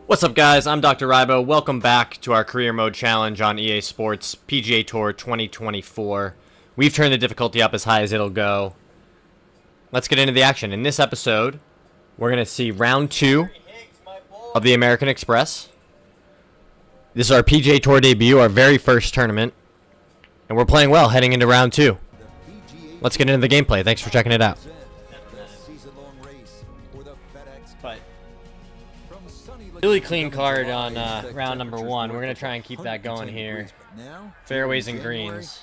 What's up, guys? I'm Dr. Rybo. Welcome back to our Career Mode Challenge on EA Sports PGA Tour 2024. We've turned the difficulty up as high as it'll go. Let's get into the action. In this episode, we're going to see round 2 of the American Express. This is our PGA Tour debut, our very first tournament. And we're playing well heading into round 2. Let's get into the gameplay. Thanks for checking it out. But really clean card on round number 1. We're going to try and keep that going here. Fairways and greens.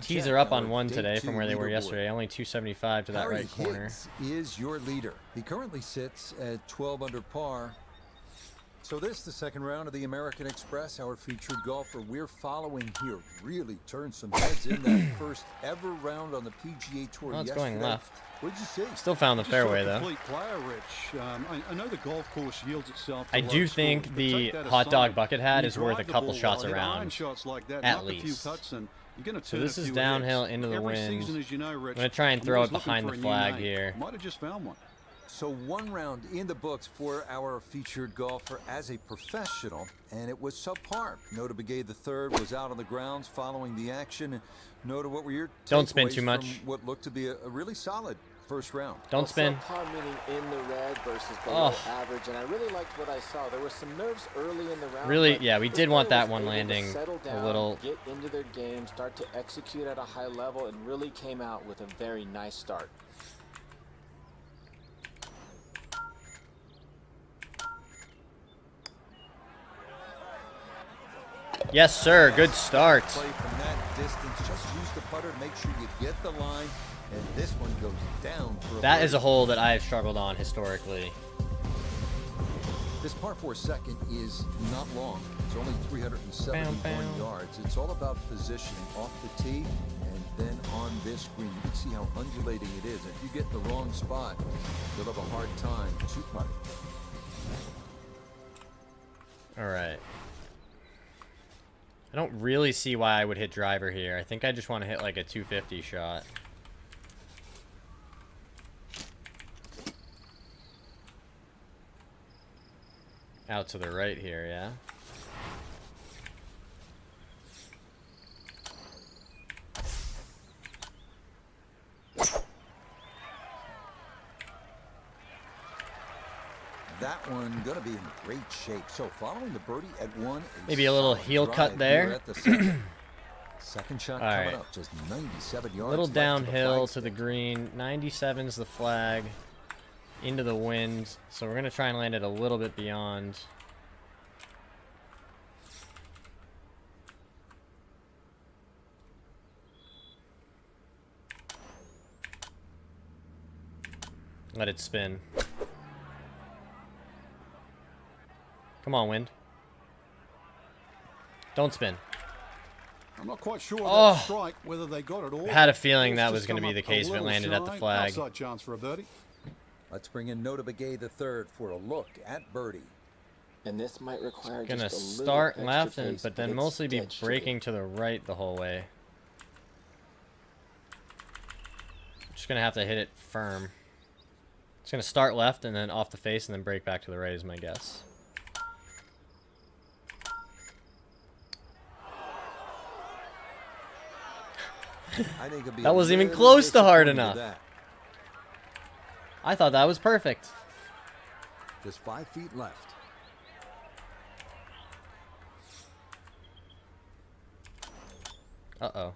Tees are up on 1 today from where they were yesterday. Only 275 to that right corner. Is your leader. He currently sits at 12 under par. So this, the second round of the American Express, our featured golfer we're following here, really turned some heads in that first ever round on the PGA Tour. Oh, it's yesterday. going left. What did you see? Still found the fairway, though. Player, Rich. I know the golf course yields itself to I do low think scores, the but take that hot dog aside, bucket hat when is you worth a drive the couple ball shots well, around, iron shots like that, at knock a few least. putts and you're gonna So turn this a is few downhill heads. into the Every wind. season, as you know, Rich, I'm going to try and throw it always looking behind for the a new flag name. here. Might have just found one. So one round in the books for our featured golfer as a professional, and it was subpar. Nota Begay III was out on the grounds following the action. Nota, what were your Don't spin takeaways too much. from what looked to be a really solid first round? Don't spin. Subpar meaning in the red versus below average, and I really liked what I saw. There were some nerves early in the round. Really, yeah, we this did want player that was one able to landing settle down, a little. get into their game, start to execute at a high level, and really came out with a very nice start. Yes, sir. Good start. Play from that distance. Just use the putter. Make sure you get the line. And this one goes down for That is a birdie. hole that I have struggled on historically. This par 4 second is not long. It's only 371 yards. It's all about positioning off the tee and then on this green. You can see how undulating it is. If you get in the wrong spot, you'll have a hard time to putt. All right. I don't really see why I would hit driver here. I think I just want to hit like a 250 shot. Out to the right here, yeah. That one gonna be in great shape. So following the birdie at 1, Maybe a little solid heel drive cut here there. at the second. Second shot All coming right. up, just 97 yards. Little left to the downhill to the flagstick. green. 97's the flag. Into the wind. So we're going to try and land it a little bit beyond. Let it spin. Come on, wind. Don't spin. I'm not quite sure Oh. that strike, whether they got it all. Had a feeling that It's was just going to come be the up a case if it little landed at the shy. flag. Outside chance for a birdie. Let's bring in Nota Begay III for a look at birdie. And this might require Gonna just a little start extra left, pace, but then it's mostly be dead straight. braking to the right the whole way. Just gonna have to hit it firm. It's gonna start left and then off the face and then brake back to the right is my guess. I think it'd be That a wasn't even little close to hard disappointing enough. with that. I thought that was perfect. Just 5 feet left. Uh-oh.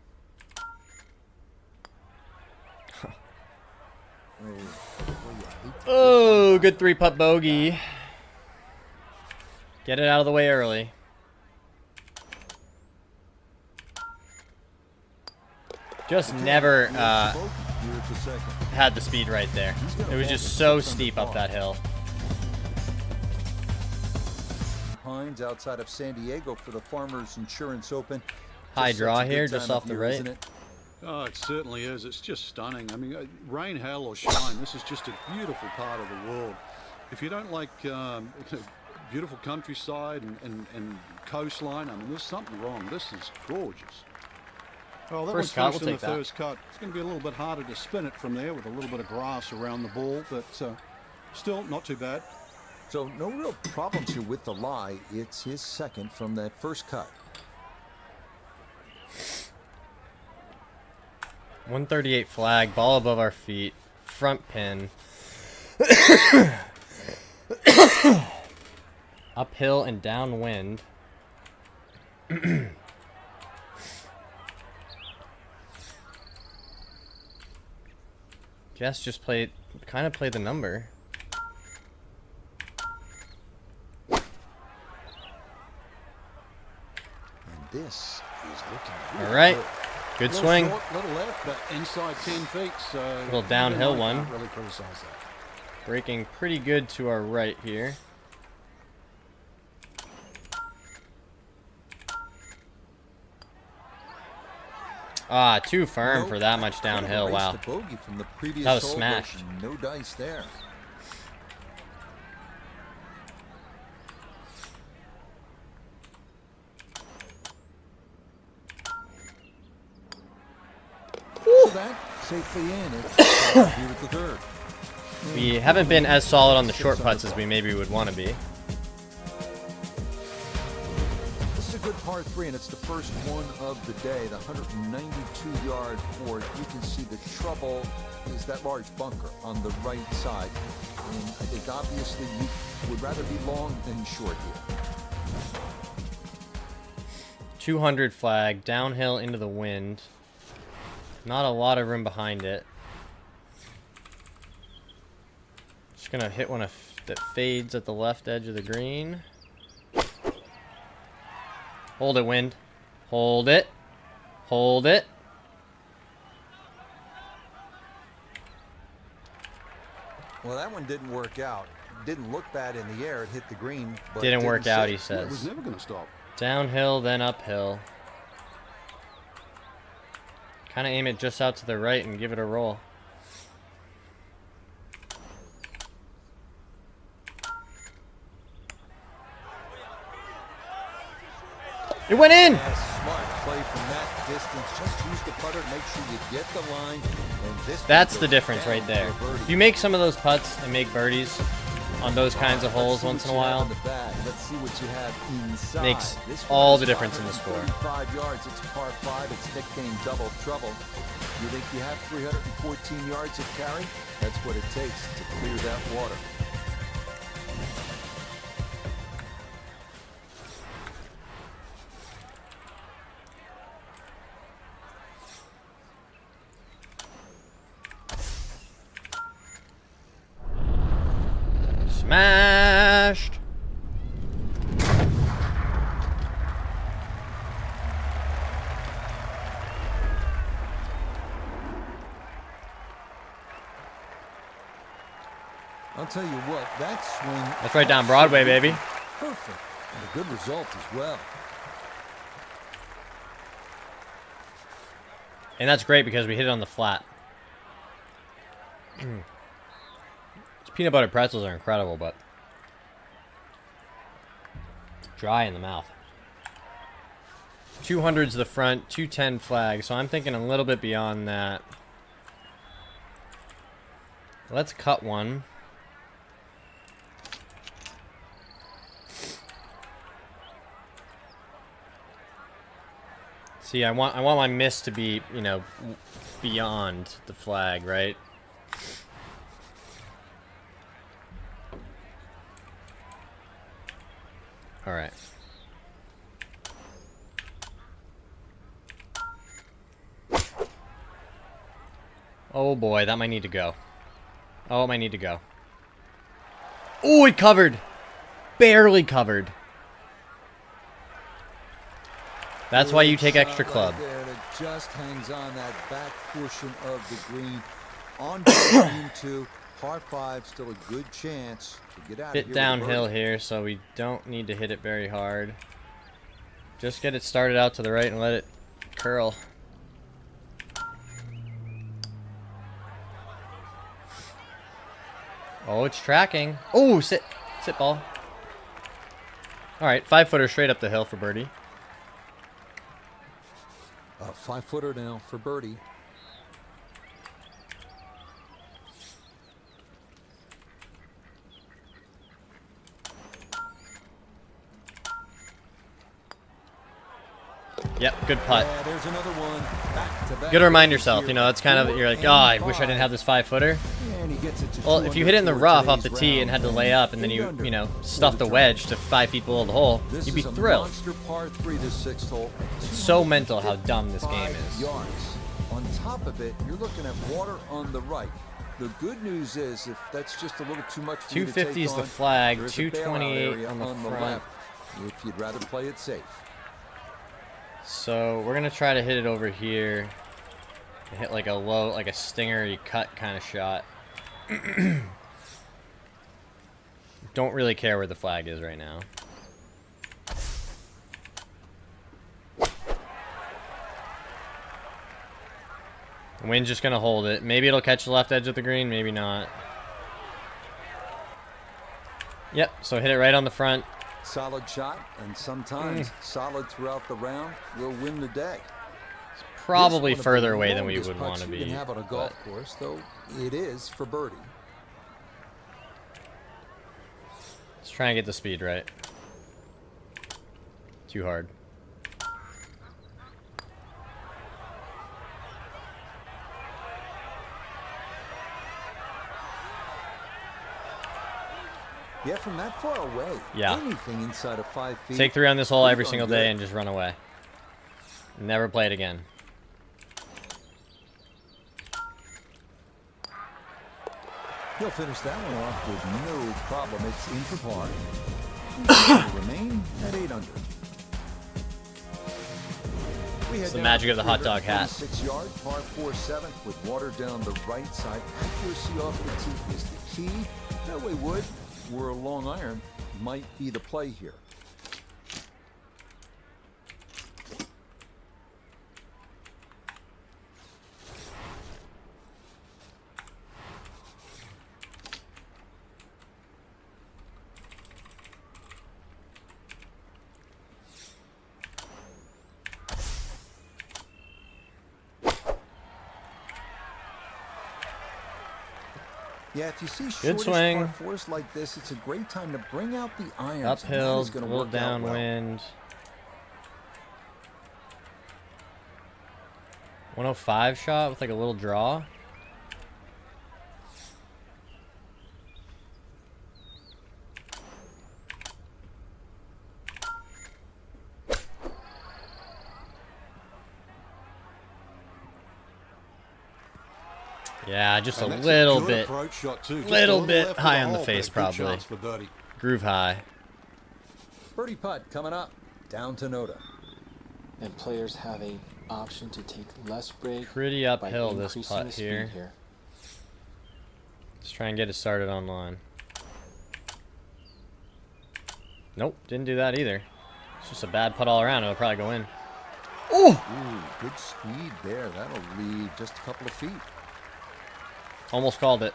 Oh, good 3-putt bogey. Get it out of the way early. Just never Here at the second. had the speed right there. It was just so steep up that hill. Pines outside of San Diego for the Farmers Insurance Open. High Just draw such a good here, time just of off the year, right. isn't it? Oh, it certainly is. It's just stunning. I mean, rain, hail, or shine, this is just a beautiful part of the world. If you don't like beautiful countryside and coastline, I mean, there's something wrong. This is gorgeous. Well, that First one's cut, finished we'll in the take that. first cut. It's going to be a little bit harder to spin it from there with a little bit of grass around the ball, but still not too bad. So no real problems here with the lie. It's his second from that first cut. 138 flag, ball above our feet, front pin. Uphill and downwind. Guess just kind of play the number. And this is looking All right, good. good Little swing. short, little left, but inside 10 feet. So Little downhill one. Can't really criticize that. Breaking pretty good to our right here. Ah, too firm for that much downhill. Wow. The bogey from the previous That was hole, but smashed. no dice there. So that safely in. It's here with the third. We haven't been as solid on the short putts as we maybe would want to be. This is a good par 3, and it's the first one of the day. The 192-yard for it. You can see the trouble is that large bunker on the right side. And I think obviously you would rather be long than short here. 200 flag, downhill into the wind. Not a lot of room behind it. Just gonna hit one that fades at the left edge of the green. Hold it, wind. Hold it. Hold it. Well, that one didn't work out. Didn't look bad in the air. It hit the green. But Didn't work out, he Yeah, it was says. never going to stop. Downhill, then uphill. Kind of aim it just out to the right and give it a roll. It went in! Smart play from that distance. Just use the putter to make sure you get the line. And this That's the difference right there. If you make some of those putts and make birdies on those kinds of holes once in a while, Let's see what you have inside. makes This all one the is difference in the score. 535 yards. It's par 5. It's nicknamed Double Trouble. You think you have 314 yards of carry? That's what it takes to clear that water. Smashed! I'll tell you what, that swing... That's right down Broadway, baby. Perfect. And a good result as well. And that's great because we hit it on the flat. These peanut butter pretzels are incredible, but dry in the mouth. 200's the front, 210 flag, so I'm thinking a little bit beyond that. Let's cut one. See, I want my miss to be, you know, beyond the flag, right? All right. Oh boy, that might need to go. Oh, it might need to go. Oh, it covered. Barely covered. That's why you take extra club. Right there, and it just hangs on that back portion of the green. On green two, par 5, still a good chance to get out of here. Bit with a downhill birdie. here, so we don't need to hit it very hard. Just get it started out to the right and let it curl. Oh, it's tracking. Oh, sit ball. All right, 5-footer straight up the hill for birdie. 5-footer now for birdie. Good putt. Yeah, there's another one. Back to back. Good to remind yourself, you know, that's kind of, you're like, oh, I wish I didn't have this 5-footer. And he gets it to Well, if you hit it in the 2 rough under off the today's tee and had to round, lay up and then eight you under know, for stuff the tournament. wedge to 5 feet below the hole, This you'd be is a thrilled. monster par 3, this 6th hole. So mental how dumb this game 205 is. Yards. On top of it, you're looking at water on the right. The good news is, if that's just a little too much for you to take 250 is the on, flag, there's a bailout 228 area on the front. left, if you'd rather play it safe. So we're gonna try to hit it over here. Hit like a low, like a stingery cut kind of shot. Don't really care where the flag is right now. Wind's just gonna hold it. Maybe it'll catch the left edge of the green, maybe not. Yep, so hit it right on the front. Solid shot, and sometimes solid throughout the round will win the day. Probably This one of further the away than we longest would putts want to you be. can have on a golf course, though it is for birdie. Let's try and get the speed right. Too hard. Yeah, from that far away, Yeah. anything inside of 5 feet. Take 3 on this hole every pretty single darn day good. and just run away. Never play it again. He'll finish that one off with no problem. It's in for par. He'll remain at 8 under. It's the magic of the hot dog hat. 6-yard par 4-7 with water down the right side. Accuracy off the tee is the key. Fairway wood or a long iron might be the play here. Yeah, if you see shortish swing. par fours like this, it's a great time to bring out the irons. Uphill, and that a is gonna little work out well. downwind. 105 shot with like a little draw. Yeah, just a And that's little good bit, approach shot too. Just a little bit left of high on the hole, face but a good probably. chance for birdie. Groove high. Birdie putt coming up down to Noda. And players have a option to take less break. Pretty by uphill this increasing putt the speed here. Let's try and get it started on line. Nope, didn't do that either. It's just a bad putt all around. It'll probably go in. Ooh, good speed there. That'll leave just a couple of feet. Almost called it.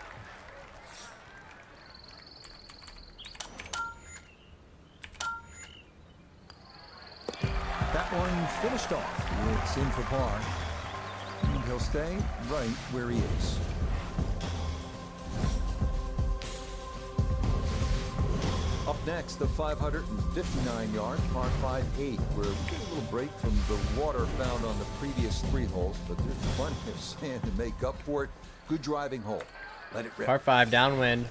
That one finished off. It's in for par. And he'll stay right where he is. Up next, the 559-yard par 5-8. We're getting a little break from the water found on the previous 3 holes, but there's plenty of sand to make up for it. Good driving hole. Let it rip. Par 5, downwind.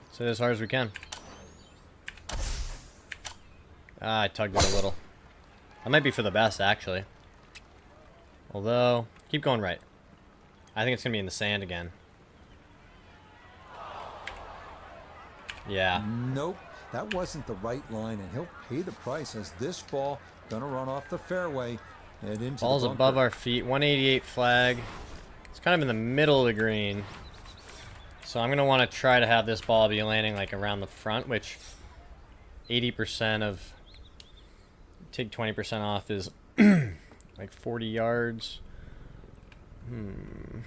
Let's hit as hard as we can. Ah, I tugged it a little. That might be for the best, actually. Although, keep going right. I think it's going to be in the sand again. Yeah. Nope, that wasn't the right line, and he'll pay the price as this ball gonna run off the fairway and into Ball's the bunker. above our feet. 188 flag. It's kind of in the middle of the green. So I'm going to want to try to have this ball be landing like around the front, which 80% of... Take 20% off is like 40 yards. I'm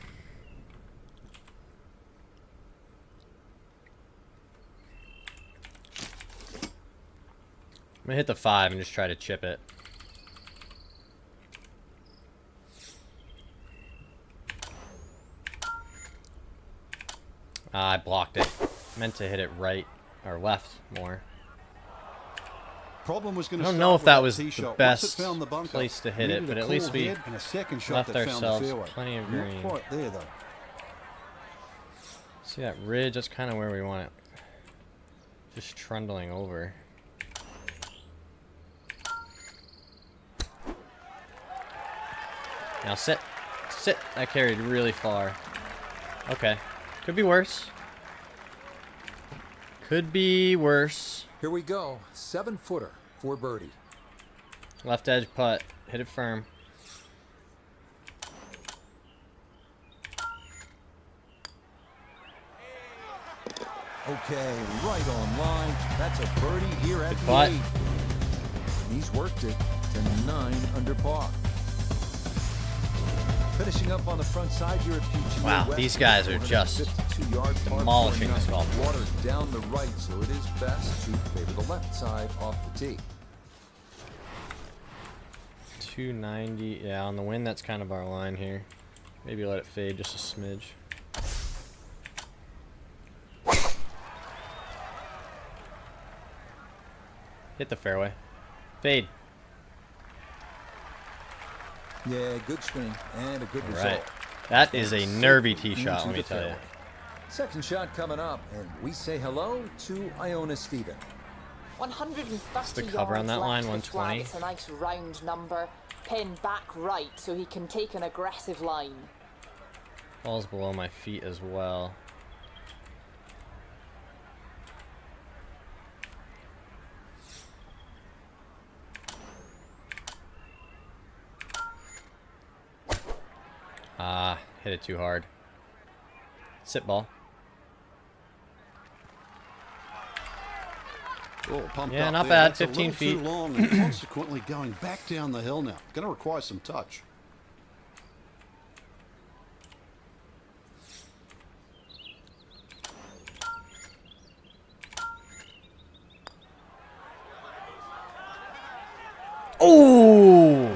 gonna hit the 5 and just try to chip it. Ah, I blocked it. Meant to hit it right or left more. Problem was I going to don't start know if with that was tee the shot. Once best it found the bunker, place to hit it, needed but a at least cool we head and a second shot left that found the ourselves fairway. plenty of Not green. quite there though. See that ridge? That's kind of where we want it. Just trundling over. Now sit. Sit. That carried really far. Okay. Could be worse. Could be worse. Here we go. 7-footer for birdie. Left edge putt. Hit it firm. Okay, right on line. That's a birdie here at the putt. 8th. He's worked it to 9 under par. Finishing up on the front side here at PGA Wow, West, these guys are just 452-yard par demolishing 49. this golf course. Water down the right, so it is best to favor the left side off the tee. 290. Yeah, on the wind, that's kind of our line here. Maybe let it fade just a smidge. Hit the fairway. Fade. Yeah, good swing and a good All result. right. That is a nervy tee shot, Into let me the tell you. fairway. Second shot coming up, and we say hello to Iona Stephen. 130 the cover on yards that line, left to the 120. flag. It's a nice round number. Pin back right so he can take an aggressive line. Ball's below my feet as well. Ah, hit it too hard. Sit ball. Oh, pumped Yeah, up not there. bad, That's a 15 little feet. too long and consequently going back down the hill now. Going to require some touch. Oh!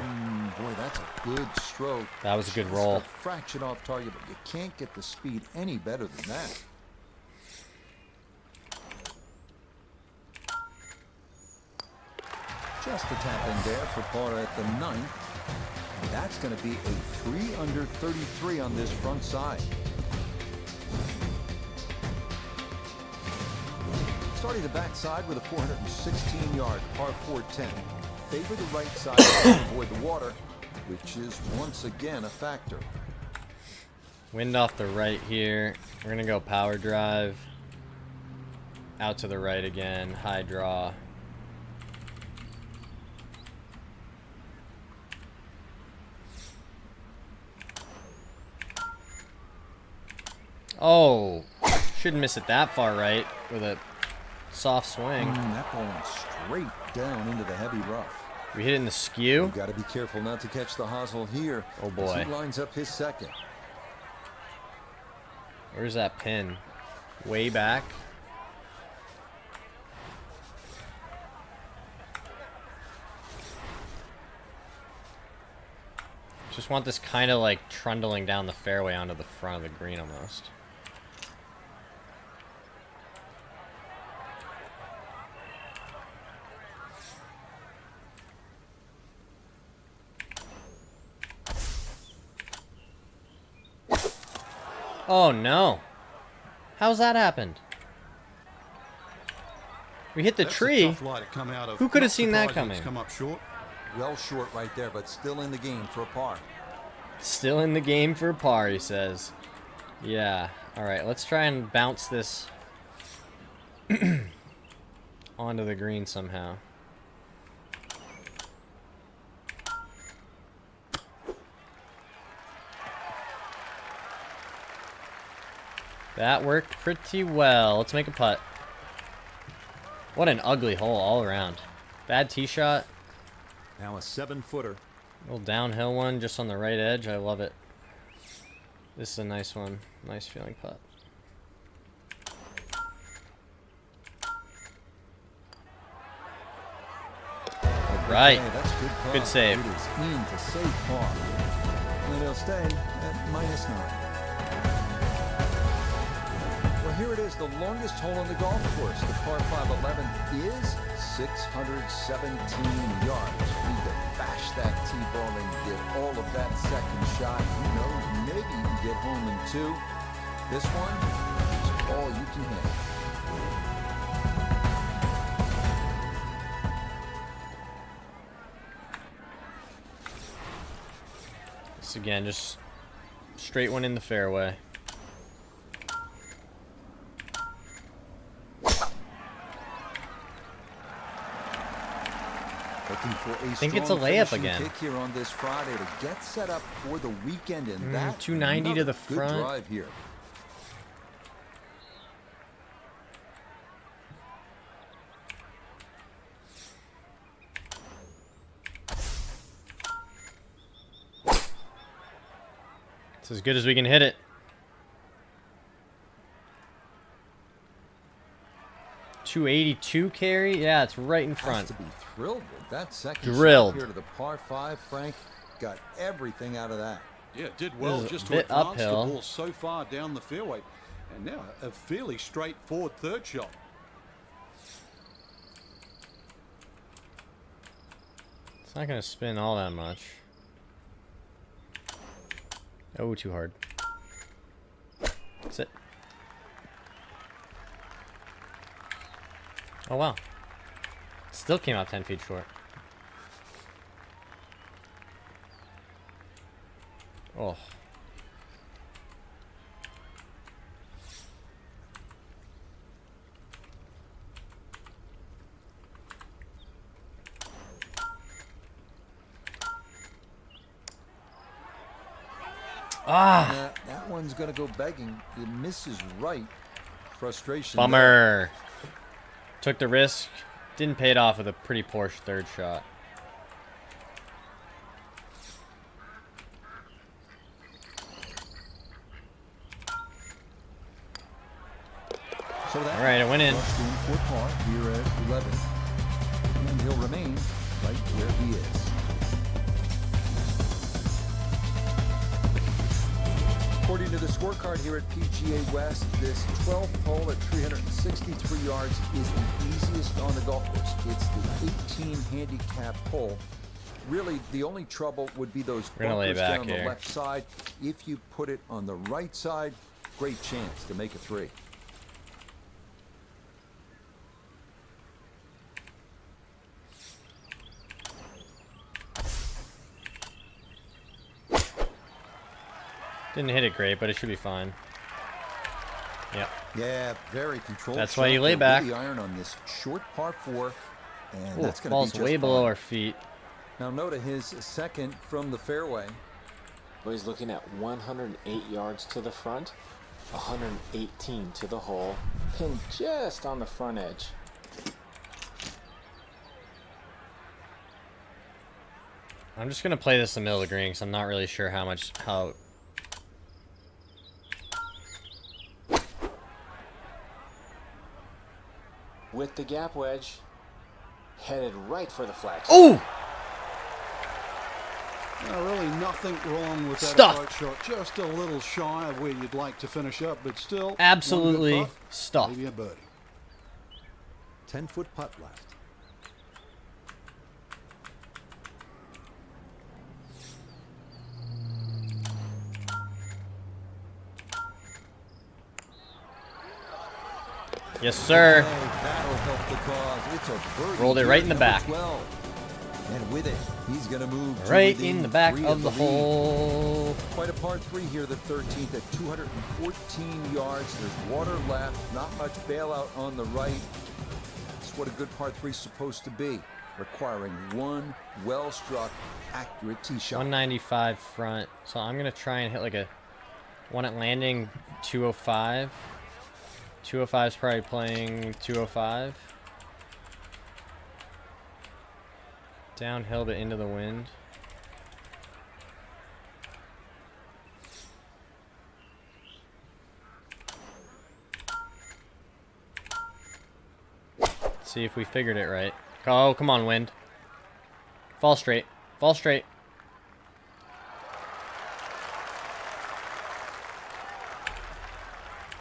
Boy, that's a good stroke. That was a good Just roll. a fraction off target, but you can't get the speed any better than that. Just a tap in there for par at the 9th. And that's going to be a 3 under 33 on this front side. Starting the backside with a 416-yard par 410. Favor the right side to avoid the water, which is once again a factor. Wind off the right here. We're going to go power drive. Out to the right again. High draw. Oh, shouldn't miss it that far right with a soft swing. That ball went straight down into the heavy rough. We hit it in the skew. You got to be careful not to catch the hosel here. Oh, as boy. he lines up his second. Where's that pin? Way back. Just want this kind of like trundling down the fairway onto the front of the green almost. Oh no. How's that happened? We hit the That's a tree. tough lie to come out of. Who could have Not seen that surprising it's coming? come up short. Well short right there, but still in the game for a par. Still in the game for par, he says. Yeah. Alright, let's try and bounce this onto the green somehow. That worked pretty well. Let's make a putt. What an ugly hole all around. Bad tee shot. Now a 7-footer. Little downhill one just on the right edge. I love it. This is a nice one. Nice feeling putt. Right. Okay, that's good par. Good save. It is in to save par. And it'll stay at -9. Well, here it is, the longest hole on the golf course. The par 5 11th is 617 yards. We could bash that tee ball and get all of that second shot. Who knows, maybe you can get home in 2. This one is all you can handle. This again, just straight one in the fairway. Looking for a I think it's a layup again. Kick here on this Friday to get set up for the weekend, and that 290 to the good front. drive here. It's as good as we can hit it. 282 carry? Yeah, it's right in front. Has to be thrilled with that second Drilled. shot here to the par 5. Frank got everything out of that. Yeah, it did well This is a just to bit advance uphill. the ball so far down the fairway. And now a fairly straightforward third shot. It's not going to spin all that much. Oh, too hard. That's it. Oh, wow. Still came out 10 feet short. Oh. Ah! That one's going to go begging. It misses right. Frustration. Bummer. Took the risk. Didn't pay it off with a pretty poor third shot. So that All right, it went in. rushed in for par here at 11. And he'll remain right where he is. According to the scorecard here at PGA West, this 12th hole at 363 yards is the easiest on the golf course. It's the 18 handicap hole. Really, the only trouble would be those We're gonna lay bunkers back down here. the left side. If you put it on the right side, great chance to make a 3. Didn't hit it great, but it should be fine. Yep. Yeah, very controlled. That's why shot you lay there back. with the iron on this short par 4, and Ooh, that's going to be ball's just way below fine. our feet. Now Noda, his second from the fairway. Well, he's looking at 108 yards to the front, 118 to the hole, pinned just on the front edge. I'm just gonna play this in the middle of the green because I'm not really sure how. With the gap wedge, headed right for the flag. Oh! Really nothing wrong with that Stuffed. approach shot. Just a little shy of where you'd like to finish up, but still. Absolutely one good putt, stuffed. maybe a birdie. 10-foot putt left. Yes, sir. That'll help the cause. It's a birdie. Rolled it right in the Number back. 12. And with it, he's going to move to Right within in the back 3 of the lead. hole. Quite a par 3 here, the 13th at 214 yards. There's water left, not much bailout on the right. That's what a good par 3 is supposed to be, requiring one well-struck, accurate tee shot. 195 front. So I'm gonna try and hit like a one at landing 205. 205 is probably playing 205. Downhill but into the wind. Let's see if we figured it right. Oh, come on, wind. Fall straight. Fall straight.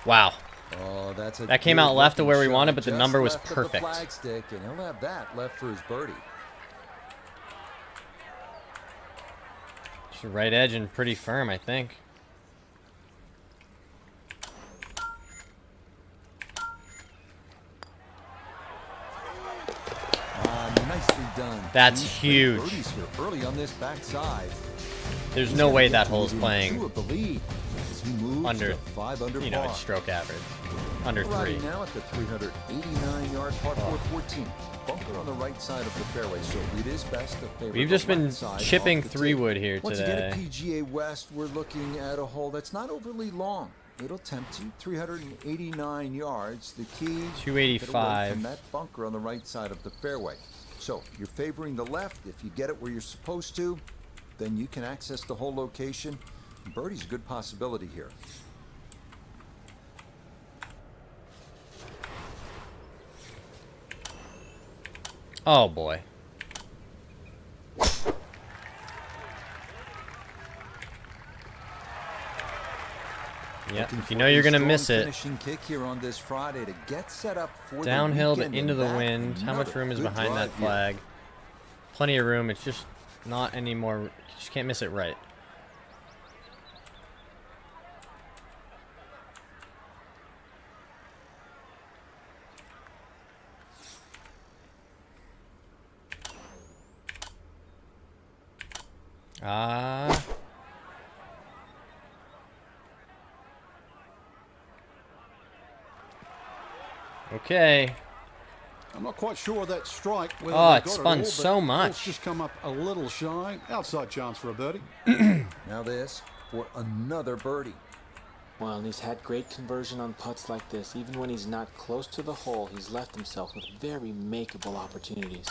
Wow. Oh, that's a That came out left of where we good-looking wanted, shot but the just number was left of the perfect. flagstick, and he'll have that left for his birdie. Just right edge and pretty firm, I think. Nicely done. That's He's huge. made birdies here early on this backside. There's He's no gonna way get that to hole's within playing 2 of the lead as he moves under, to 5 under you know, par. it's stroke average. Under Riding 3. now at the 389-yard par 414. Bunker on the right side of the fairway, so it is best to favor We've the just been right side chipping off the tee. 3-wood here Once today. again at PGA West, we're looking at a hole that's not overly long. It'll tempt you 389 yards. The key, get away 285. from that bunker on the right side of the fairway. So you're favoring the left. If you get it where you're supposed to, then you can access the whole location. Birdie's a good possibility here. Oh boy. Yep, Looking if you for know a you're gonna strong miss it. finishing kick here on this Friday to get set up for Downhill the to weekend, into and the that, wind. How much another room is good behind that drive here. flag? Plenty of room. It's just not anymore. You just can't miss it right. Ah. Okay. I'm not quite sure of that strike. Whether Oh, they it got spun all, so but much. It's just come up a little shy. Outside chance for a birdie. Now this for another birdie. Well, and he's had great conversion on putts like this. Even when he's not close to the hole, he's left himself with very makeable opportunities.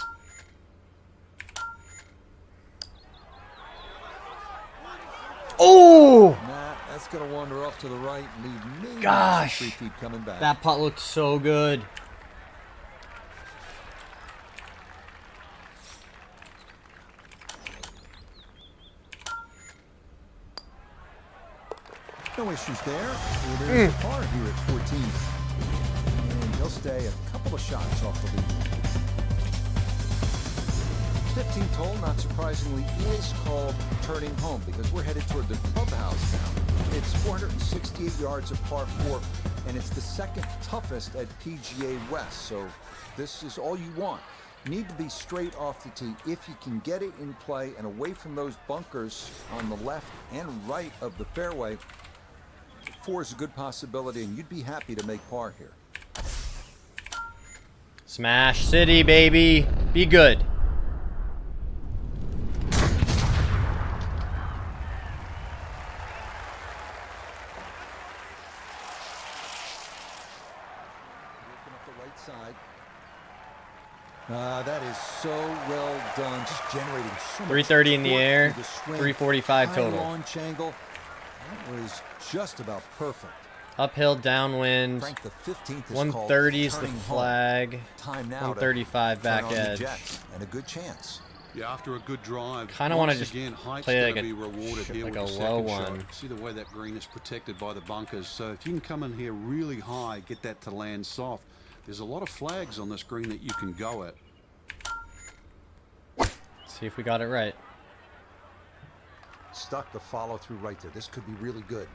Oh! That's going to wander off to the right and leave maybe Gosh. some 3 feet coming back. That putt looked so good. No issues there. There's a par here at 14. And he'll stay a couple of shots off the lead. 15th hole, not surprisingly, is called Turning Home because we're headed toward the clubhouse now. It's 468 yards of par 4, and it's the second toughest at PGA West, so this is all you want. You need to be straight off the tee. If you can get it in play and away from those bunkers on the left and right of the fairway, 4 is a good possibility, and you'd be happy to make par here. Smash City, baby. Be good. Working up the right side. That is so well done, just generating so much 330 in the torque air, through the swing. 345 High total. launch angle. That was just about perfect. Uphill, downwind. Frank, the 15th is 130 is called the Turning flag. Home. Time now 135 to back turn on the edge. jets, and a good chance. Yeah, after a good drive. Kinda wanna once just again, height's play gonna like a- be rewarded here like with a the low second shot. one. See the way that green is protected by the bunkers. So if you can come in here really high, get that to land soft. There's a lot of flags on this green that you can go at. See if we got it right. Stuck the follow through right there. This could be really good.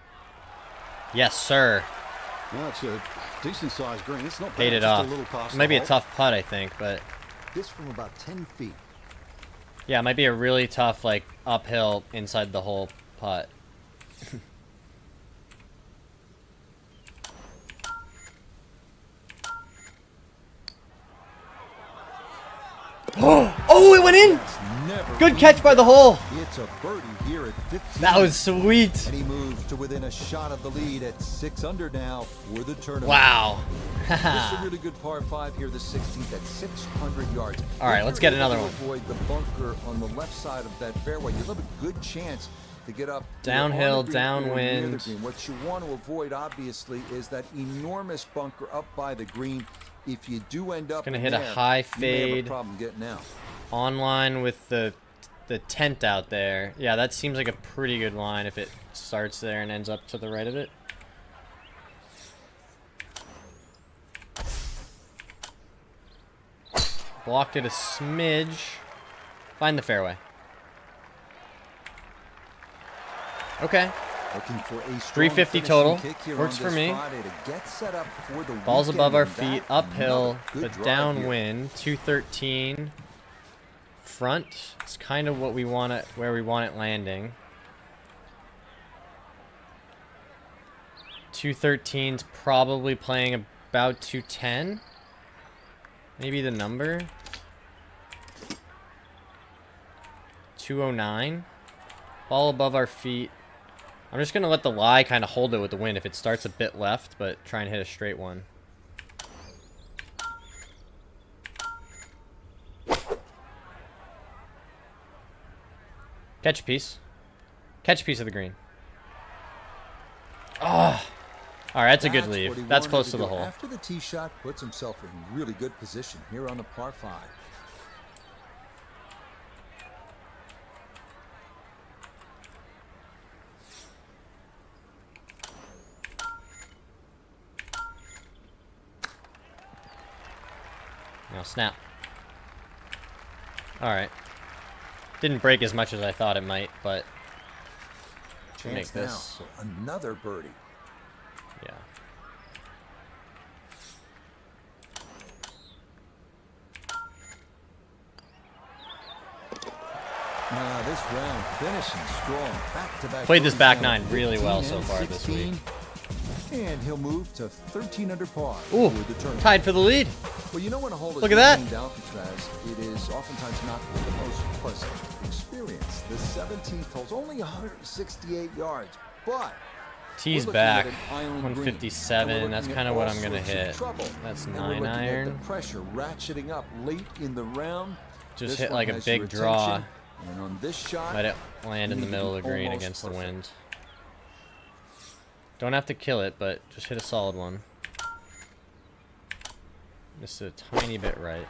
Yes, sir. Well, it's a decent sized green. It's not bad. Paid it just off. a little past It might the be a hole. tough putt, I think, but This from about 10 feet. yeah, it might be a really tough, like, uphill inside the hole putt. Oh, it went in! Never Good catch by the hole. It's a birdie here at 15. That was sweet. And he moves to within a shot of the lead at 6 under now for the tournament. Wow. This is a really good par 5 here, the 16th at 600 yards. All right, If let's you're get able another to one. Avoid the bunker on the left side of that fairway. You'll have a good chance to get up Downhill, on the green or near the downwind. green. What you want to avoid, obviously, is that enormous bunker up by the green. If you do end up gonna in hit a there, high you may have fade. a problem getting out. Online with the tent out there. Yeah, that seems like a pretty good line if it starts there and ends up to the right of it. Blocked it a smidge. Find the fairway. Okay. Looking for a strong 350 total. finishing kick here Works on for this me. Friday to get set up for the Ball's weekend, above our and feet, that, uphill, another good but drive here. downwind. 213. Front. It's kind of what we want it, where we want it landing. 213's probably playing about 210. Maybe the number. 209. Ball above our feet. I'm just going to let the lie kind of hold it with the wind if it starts a bit left, but try and hit a straight one. Catch a piece. Catch a piece of the green. Oh! Alright, that's a good what he leave. That's wanted close to to the do. hole. After the tee shot, puts himself in really good position here on the par 5. Now snap. Alright. Didn't break as much as I thought it might, but we'll make Chance now this. for another birdie. Yeah. Now this round finishing strong. Back-to-back Played this birdies back now, nine really 15 well so and far this 16. week. And he'll move to 13 under par Ooh, for the tournament. tied for the lead. Well, you know when a hole is Look at that. named Alcatraz, it is oftentimes not the most pleasant experience. The 17th hole's only 168 yards, but Tees we're looking back. at an island green, 157. and we're That's looking kind at of what all I'm going to sorts of hit. trouble. That's And we're 9 looking at iron. the pressure ratcheting up late in the round. Just This hit one like a has your big draw. attention, and on this shot, Let it land in you the need to middle be of the green almost against the perfect. wind. Don't have to kill it, but just hit a solid one. Just a tiny bit right.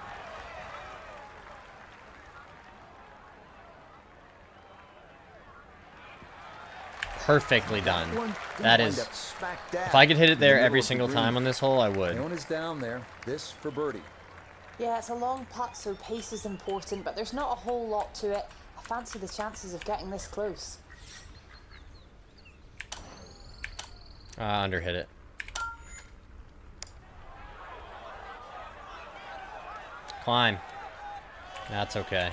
Perfectly done. One That wind is... up smack dab If I could hit it in the there middle every of the single green. time on this hole, I would. Leon is down there. This for birdie. Yeah, it's a long putt, so pace is important, but there's not a whole lot to it. I fancy the chances of getting this close. Underhit it. Climb. That's okay.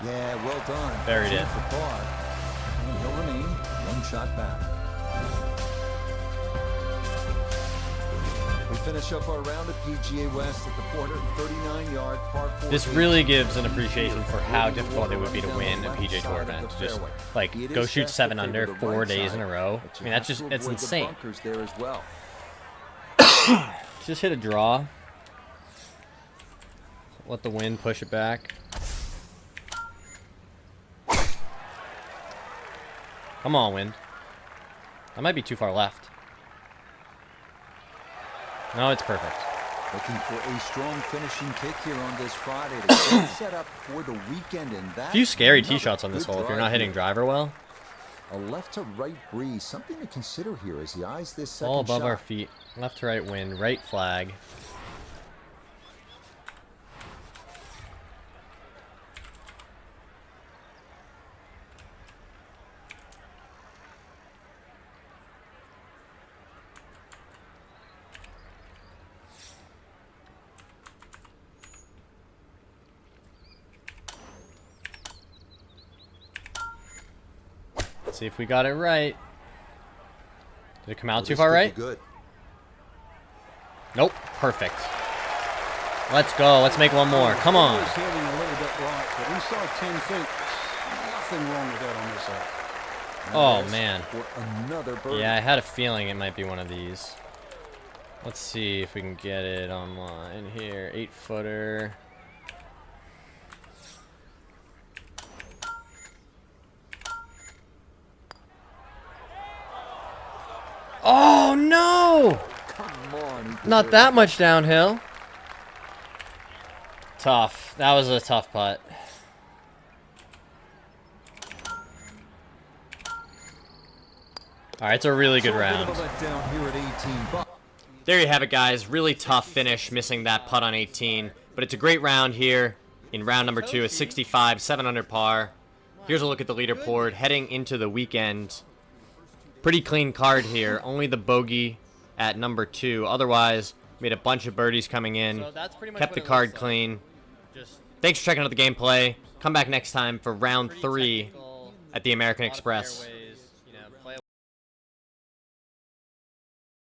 Yeah, well done. Buried it. For par. And he'll remain one shot back. We finish up our round at PGA West at the 439-yard par 4. This really gives an appreciation for how difficult it would be to win a PGA Tour event. Just, like, go shoot 7 under 4 days in a row. I mean, that's just, it's insane. There as well. Just hit a draw. Let the wind push it back. Come on, wind. That might be too far left. No, it's perfect. Looking for a strong finishing kick here on this Friday to get set up for the weekend, and that A few scary tee another shots on this good hole if you're drive not hitting here. driver well. A left to right breeze, something to consider here as he eyes this second All above shot. our feet. Left to right wind. Right flag. Let's see if we got it right. Did it come out Well, too this far could be right? Good. Nope. Perfect. Let's go. Let's make one more. Come on. It was heading a little bit right, but inside 10 feet, nothing wrong with that on this hole. Oh, Nice man. For another birdie. Yeah, I had a feeling it might be one of these. Let's see if we can get it online here. 8-footer. Oh, no! Come on. he Not deserves that much downhill. Tough. That was a tough putt. All right, it's a really good round. There you have it, guys. Really tough finish, missing that putt on 18. But it's a great round here in round number 2, a 65, 7 under par. Here's a look at the leaderboard heading into the weekend. Pretty clean card here. Only the bogey at number 2. Otherwise, made a bunch of birdies coming in. Kept the card clean. Thanks for checking out the gameplay. Come back next time for round 3 at the American Express.